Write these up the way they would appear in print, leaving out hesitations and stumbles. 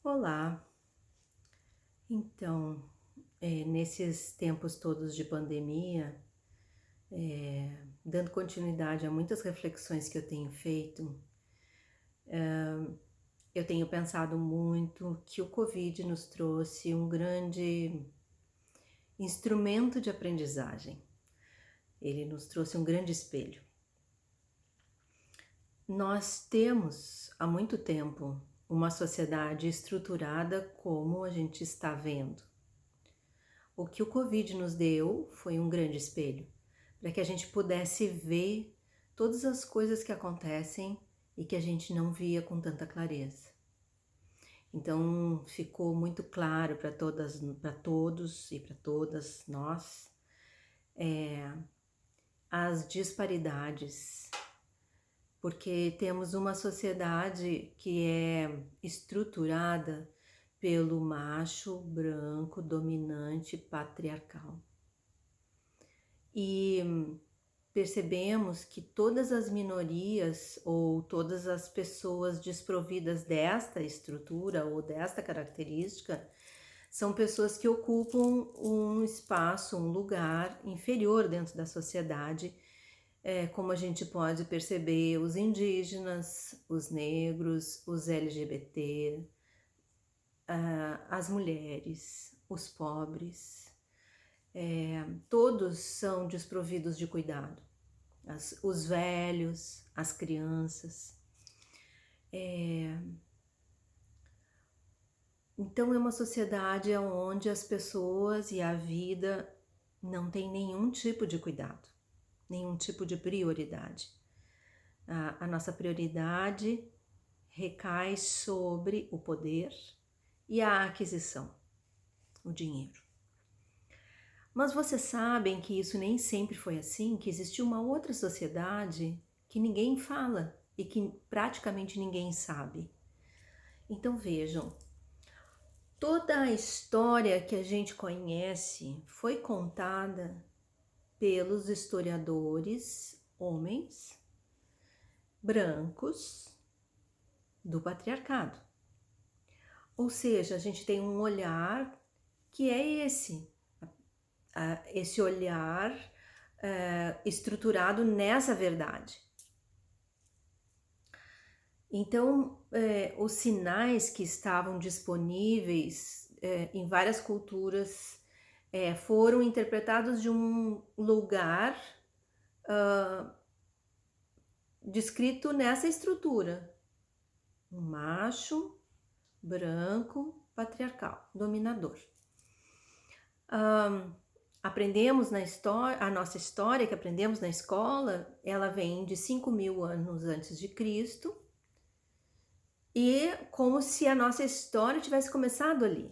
Olá, então, nesses tempos todos de pandemia, dando continuidade a muitas reflexões que eu tenho feito, eu tenho pensado muito que o Covid nos trouxe um grande instrumento de aprendizagem. Ele nos trouxe um grande espelho. Nós temos há muito tempo uma sociedade estruturada como a gente está vendo. O que o Covid nos deu foi um grande espelho, para que a gente pudesse ver todas as coisas que acontecem e que a gente não via com tanta clareza. Então ficou muito claro para todos e para todas nós as disparidades, porque temos uma sociedade que é estruturada pelo macho branco dominante patriarcal. E percebemos que todas as minorias ou todas as pessoas desprovidas desta estrutura ou desta característica são pessoas que ocupam um espaço, um lugar inferior dentro da sociedade, como a gente pode perceber os indígenas, os negros, os LGBT, as mulheres, os pobres. Todos são desprovidos de cuidado. Os velhos, as crianças. Então é uma sociedade onde as pessoas e a vida não tem nenhum tipo de cuidado, nenhum tipo de prioridade. A nossa prioridade recai sobre o poder e a aquisição, o dinheiro. Mas vocês sabem que isso nem sempre foi assim, que existiu uma outra sociedade que ninguém fala e que praticamente ninguém sabe. Então vejam, toda a história que a gente conhece foi contada pelos historiadores homens brancos do patriarcado. Ou seja, a gente tem um olhar que é esse olhar estruturado nessa verdade. Então, os sinais que estavam disponíveis em várias culturas foram interpretados de um lugar descrito nessa estrutura. Um macho, branco, patriarcal, dominador. Aprendemos na história, a nossa história que aprendemos na escola, ela vem de 5.000 anos antes de Cristo, e como se a nossa história tivesse começado ali.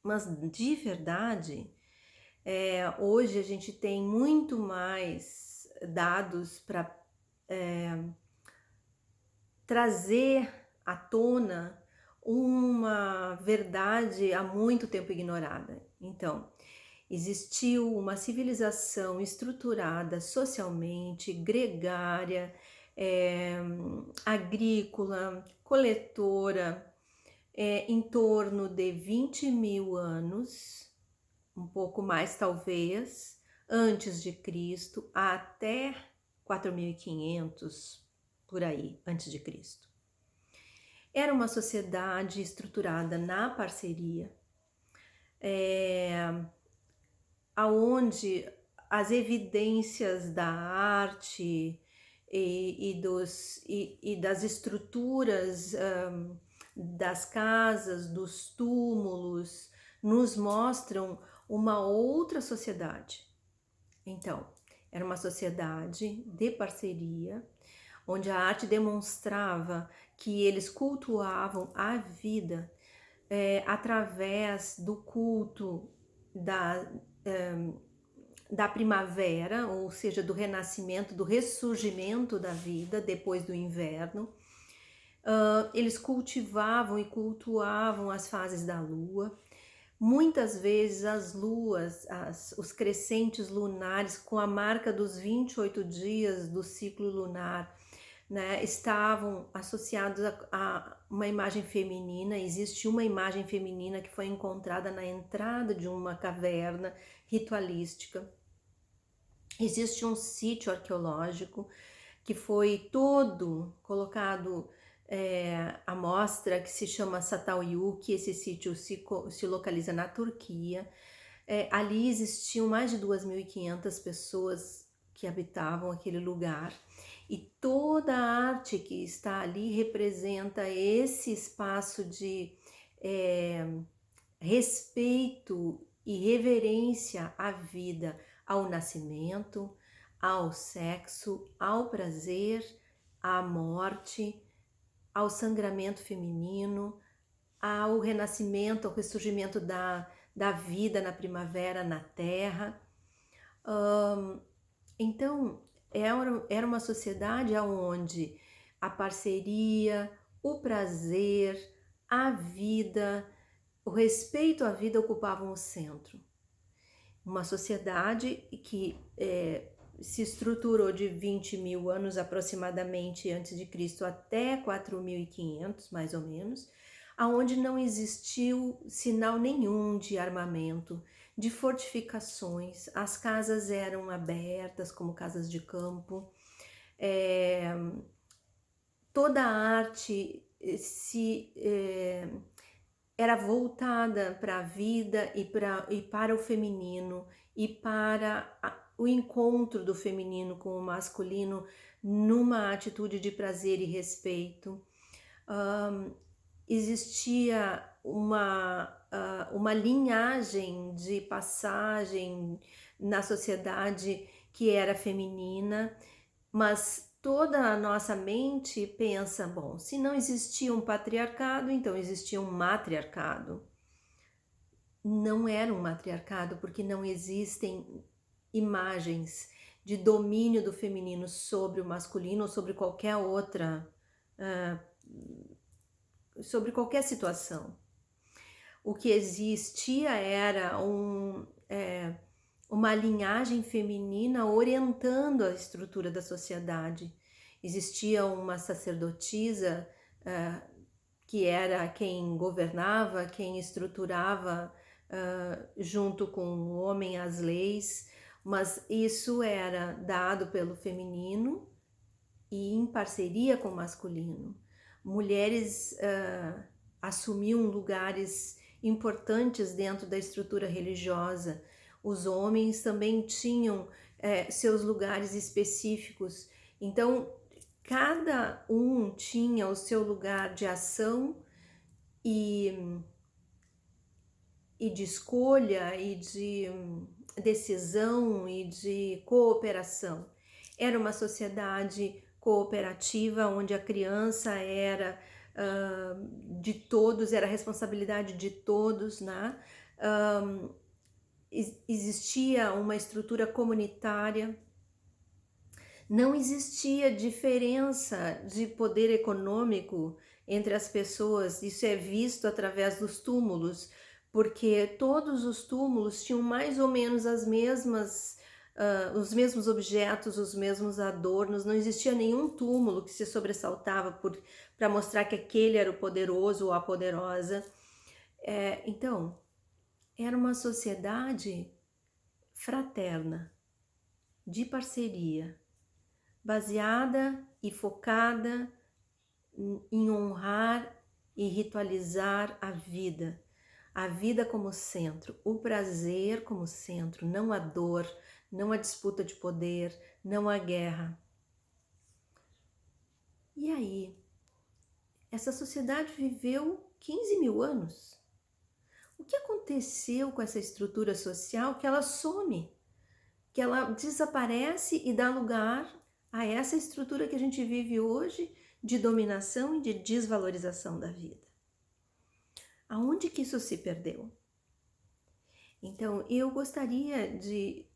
Mas de verdade, hoje a gente tem muito mais dados para trazer à tona uma verdade há muito tempo ignorada. Então, existiu uma civilização estruturada socialmente, gregária, agrícola, coletora, em torno de 20.000 anos, um pouco mais talvez, antes de Cristo, até 4.500 por aí, antes de Cristo. Era uma sociedade estruturada na parceria, aonde as evidências da arte e das estruturas das casas, dos túmulos, nos mostram uma outra sociedade. Então, era uma sociedade de parceria, onde a arte demonstrava que eles cultuavam a vida através do culto da primavera, ou seja, do renascimento, do ressurgimento da vida depois do inverno. Eles cultivavam e cultuavam as fases da lua. Muitas vezes as luas, os crescentes lunares com a marca dos 28 dias do ciclo lunar né, estavam associados a uma imagem feminina. Existe uma imagem feminina que foi encontrada na entrada de uma caverna ritualística. Existe um sítio arqueológico que foi todo colocado à mostra, que se chama Çatalhöyük. Esse sítio se localiza na Turquia. Ali existiam mais de 2.500 pessoas que habitavam aquele lugar, e toda a arte que está ali representa esse espaço de respeito e reverência à vida, ao nascimento, ao sexo, ao prazer, à morte, ao sangramento feminino, ao renascimento, ao ressurgimento da vida na primavera, na terra. Então, era uma sociedade onde a parceria, o prazer, a vida, o respeito à vida ocupavam o centro. Uma sociedade que se estruturou de 20.000 anos aproximadamente antes de Cristo até 4.500, mais ou menos, aonde não existiu sinal nenhum de armamento, de fortificações. As casas eram abertas como casas de campo. Toda a arte era voltada para a vida e para o feminino, e para o encontro do feminino com o masculino numa atitude de prazer e respeito. Existia uma linhagem de passagem na sociedade que era feminina, mas toda a nossa mente pensa, bom, se não existia um patriarcado, então existia um matriarcado. Não era um matriarcado, porque não existem imagens de domínio do feminino sobre o masculino ou sobre qualquer outra, sobre qualquer situação. O que existia era uma linhagem feminina orientando a estrutura da sociedade. Existia uma sacerdotisa que era quem governava, quem estruturava junto com o homem as leis, mas isso era dado pelo feminino e em parceria com o masculino. Mulheres assumiam lugares importantes dentro da estrutura religiosa. Os homens também tinham seus lugares específicos. Então, cada um tinha o seu lugar de ação e de escolha e de decisão e de cooperação. Era uma sociedade cooperativa onde a criança era de todos, era responsabilidade de todos, né? Existia uma estrutura comunitária. Não existia diferença de poder econômico entre as pessoas. Isso é visto através dos túmulos, porque todos os túmulos tinham mais ou menos os mesmos objetos, os mesmos adornos. Não existia nenhum túmulo que se sobressaltava para mostrar que aquele era o poderoso ou a poderosa. Então, era uma sociedade fraterna, de parceria, baseada e focada em honrar e ritualizar a vida como centro, o prazer como centro, não a dor, não a disputa de poder, não a guerra. E aí, essa sociedade viveu 15.000 anos. O que aconteceu com essa estrutura social que ela some, que ela desaparece e dá lugar a essa estrutura que a gente vive hoje de dominação e de desvalorização da vida? Aonde que isso se perdeu? Então, eu gostaria de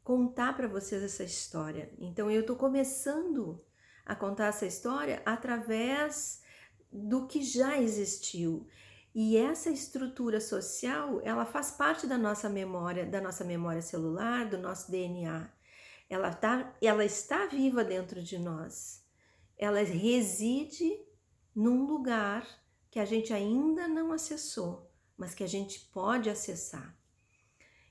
contar para vocês essa história. Então, eu estou começando a contar essa história através do que já existiu. E essa estrutura social, ela faz parte da nossa memória celular, do nosso DNA. Ela está viva dentro de nós. ela reside num lugar que a gente ainda não acessou, mas que a gente pode acessar.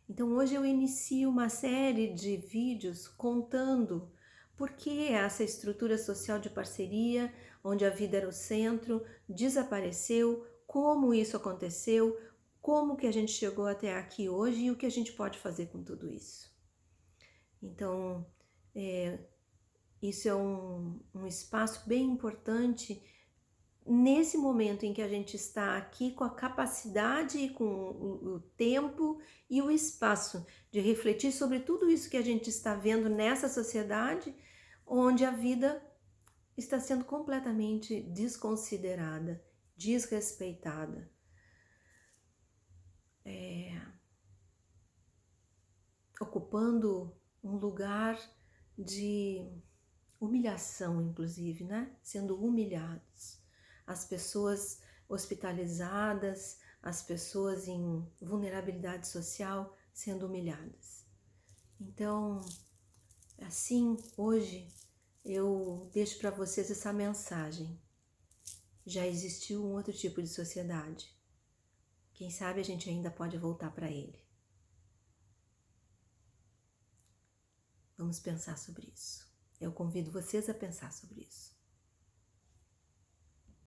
Então hoje eu inicio uma série de vídeos contando por que essa estrutura social de parceria, onde a vida era o centro, desapareceu, como isso aconteceu, como que a gente chegou até aqui hoje e o que a gente pode fazer com tudo isso. Então, isso é um espaço bem importante nesse momento em que a gente está aqui com a capacidade e com o tempo e o espaço de refletir sobre tudo isso que a gente está vendo nessa sociedade, onde a vida está sendo completamente desconsiderada, desrespeitada. Ocupando um lugar de humilhação, inclusive, né? Sendo humilhados. As pessoas hospitalizadas, as pessoas em vulnerabilidade social sendo humilhadas. Então, assim, hoje eu deixo para vocês essa mensagem. Já existiu um outro tipo de sociedade. Quem sabe a gente ainda pode voltar para ele. Vamos pensar sobre isso. Eu convido vocês a pensar sobre isso.